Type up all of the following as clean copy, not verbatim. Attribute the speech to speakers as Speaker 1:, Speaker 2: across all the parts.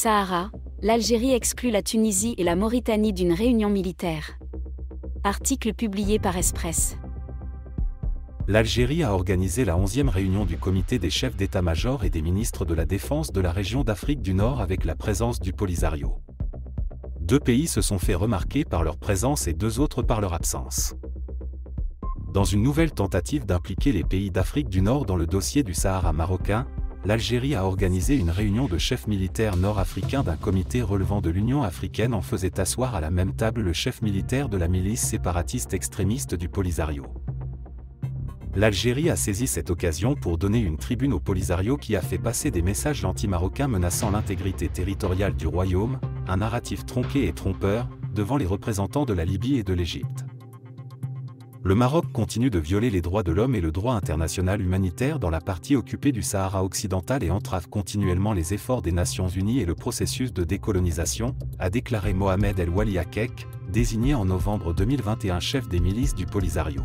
Speaker 1: Sahara, l'Algérie exclut la Tunisie et la Mauritanie d'une réunion militaire. Article publié par Express.
Speaker 2: L'Algérie a organisé la 11e réunion du comité des chefs d'état-major et des ministres de la Défense de la région d'Afrique du Nord avec la présence du Polisario. 2 pays se sont fait remarquer par leur présence et 2 autres par leur absence. Dans une nouvelle tentative d'impliquer les pays d'Afrique du Nord dans le dossier du Sahara marocain, l'Algérie a organisé une réunion de chefs militaires nord-africains d'un comité relevant de l'Union africaine en faisant asseoir à la même table le chef militaire de la milice séparatiste extrémiste du Polisario. L'Algérie a saisi cette occasion pour donner une tribune au Polisario qui a fait passer des messages anti-marocains menaçant l'intégrité territoriale du royaume, un narratif tronqué et trompeur, devant les représentants de la Libye et de l'Égypte. Le Maroc continue de violer les droits de l'homme et le droit international humanitaire dans la partie occupée du Sahara occidental et entrave continuellement les efforts des Nations Unies et le processus de décolonisation, a déclaré Mohamed El Wali Akek, désigné en novembre 2021 chef des milices du Polisario.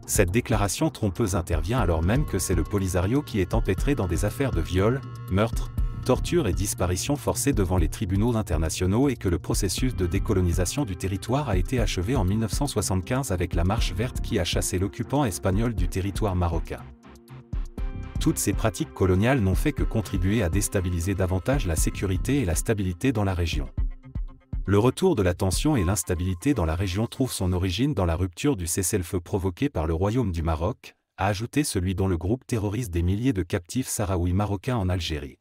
Speaker 2: Cette déclaration trompeuse intervient alors même que c'est le Polisario qui est empêtré dans des affaires de viol, meurtre, torture et disparition forcée devant les tribunaux internationaux et que le processus de décolonisation du territoire a été achevé en 1975 avec la Marche verte qui a chassé l'occupant espagnol du territoire marocain. Toutes ces pratiques coloniales n'ont fait que contribuer à déstabiliser davantage la sécurité et la stabilité dans la région. Le retour de la tension et l'instabilité dans la région trouve son origine dans la rupture du cessez-le-feu provoqué par le Royaume du Maroc, a ajouté celui dont le groupe terrorise des milliers de captifs sahraouis marocains en Algérie.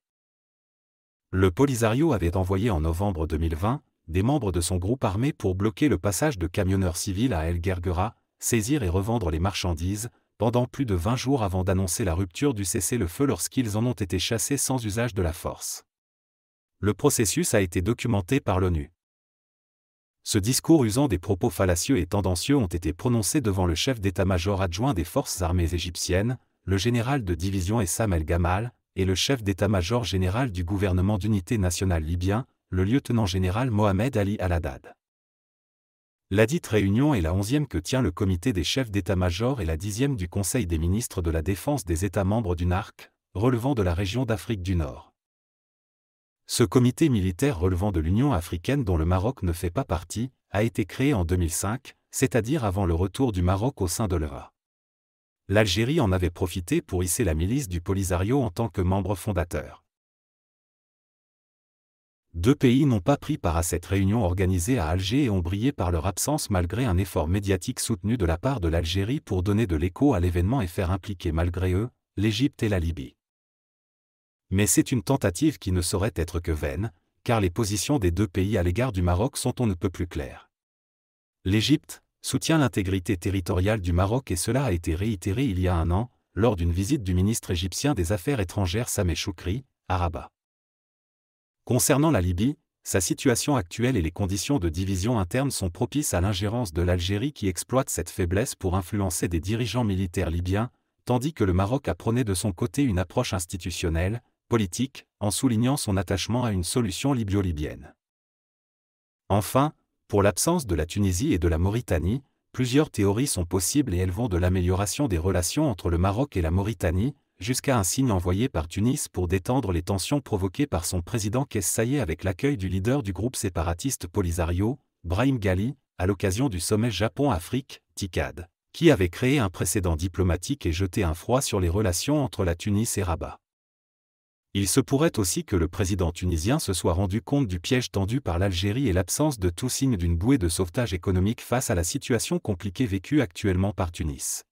Speaker 2: Le Polisario avait envoyé en novembre 2020 des membres de son groupe armé pour bloquer le passage de camionneurs civils à El Guerguera, saisir et revendre les marchandises, pendant plus de 20 jours avant d'annoncer la rupture du cessez-le-feu lorsqu'ils en ont été chassés sans usage de la force. Le processus a été documenté par l'ONU. Ce discours usant des propos fallacieux et tendancieux ont été prononcés devant le chef d'état-major adjoint des forces armées égyptiennes, le général de division Essam El Gamal, et le chef d'état-major général du gouvernement d'unité nationale libyen, le lieutenant-général Mohamed Ali Al-Haddad. Ladite réunion est la 11e que tient le comité des chefs d'état-major et la 10e du Conseil des ministres de la Défense des États membres du NARC, relevant de la région d'Afrique du Nord. Ce comité militaire relevant de l'Union africaine dont le Maroc ne fait pas partie, a été créé en 2005, c'est-à-dire avant le retour du Maroc au sein de l'EA. L'Algérie en avait profité pour hisser la milice du Polisario en tant que membre fondateur. 2 pays n'ont pas pris part à cette réunion organisée à Alger et ont brillé par leur absence malgré un effort médiatique soutenu de la part de l'Algérie pour donner de l'écho à l'événement et faire impliquer malgré eux, l'Égypte et la Libye. Mais c'est une tentative qui ne saurait être que vaine, car les positions des 2 pays à l'égard du Maroc sont on ne peut plus claires. L'Égypte soutient l'intégrité territoriale du Maroc et cela a été réitéré il y a 1 an, lors d'une visite du ministre égyptien des Affaires étrangères Sameh Choukri, à Rabat. Concernant la Libye, sa situation actuelle et les conditions de division interne sont propices à l'ingérence de l'Algérie qui exploite cette faiblesse pour influencer des dirigeants militaires libyens, tandis que le Maroc a prôné de son côté une approche institutionnelle, politique, en soulignant son attachement à une solution libyo-libyenne. Enfin, pour l'absence de la Tunisie et de la Mauritanie, plusieurs théories sont possibles et elles vont de l'amélioration des relations entre le Maroc et la Mauritanie, jusqu'à un signe envoyé par Tunis pour détendre les tensions provoquées par son président Kais Saied avec l'accueil du leader du groupe séparatiste Polisario, Brahim Ghali, à l'occasion du sommet Japon-Afrique, TICAD, qui avait créé un précédent diplomatique et jeté un froid sur les relations entre la Tunis et Rabat. Il se pourrait aussi que le président tunisien se soit rendu compte du piège tendu par l'Algérie et l'absence de tout signe d'une bouée de sauvetage économique face à la situation compliquée vécue actuellement par Tunis.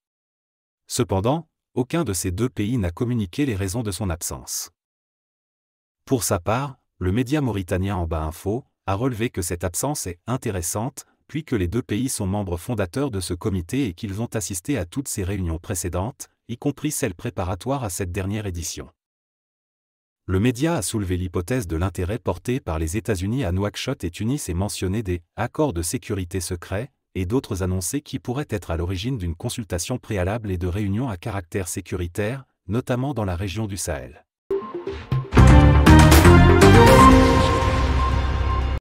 Speaker 2: Cependant, aucun de ces 2 pays n'a communiqué les raisons de son absence. Pour sa part, le média mauritanien Amba Info a relevé que cette absence est intéressante, puis que les 2 pays sont membres fondateurs de ce comité et qu'ils ont assisté à toutes ces réunions précédentes, y compris celles préparatoires à cette dernière édition. Le média a soulevé l'hypothèse de l'intérêt porté par les États-Unis à Nouakchott et Tunis et mentionné des « accords de sécurité secrets » et d'autres annoncés qui pourraient être à l'origine d'une consultation préalable et de réunions à caractère sécuritaire, notamment dans la région du Sahel.